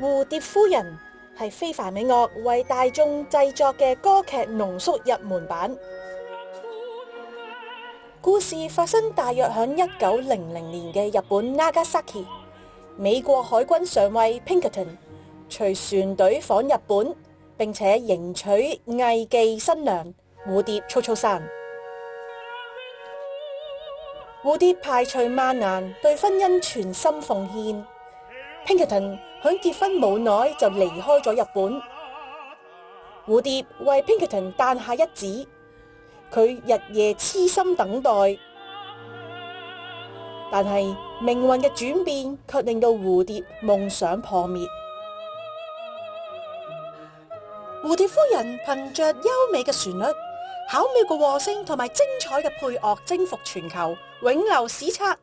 蝴蝶夫人係非凡美樂為大眾製作嘅歌劇濃縮入門版。故事發生大約響1900年嘅日本 Nagasaki， 美國海軍上尉 Pinkerton 隨船隊訪日本，並且迎娶藝妓新娘蝴蝶粗粗山。蝴蝶排除萬難，對婚姻全心奉獻。Pinkerton 響結婚冇耐就離開咗日本。蝴蝶為 Pinkerton 誕下一子，佢日夜痴心等待，但係命運嘅轉變卻令到蝴蝶夢想破滅。蝴蝶夫人憑着優美嘅旋律、巧妙嘅和聲同埋精彩嘅配樂征服全球，永留史冊。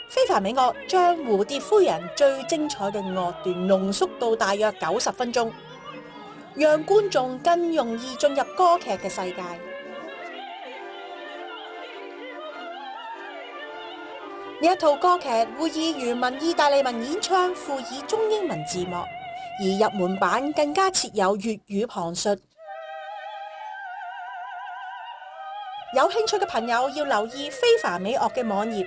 非凡美樂將蝴蝶夫人最精彩嘅樂段濃縮到大約90分鐘，讓觀眾更容易進入歌劇嘅世界。呢一套歌劇會以原文意大利文演唱，附以中英文字幕，而入門版更加設有粵語旁述。有興趣嘅朋友要留意非凡美樂嘅網頁。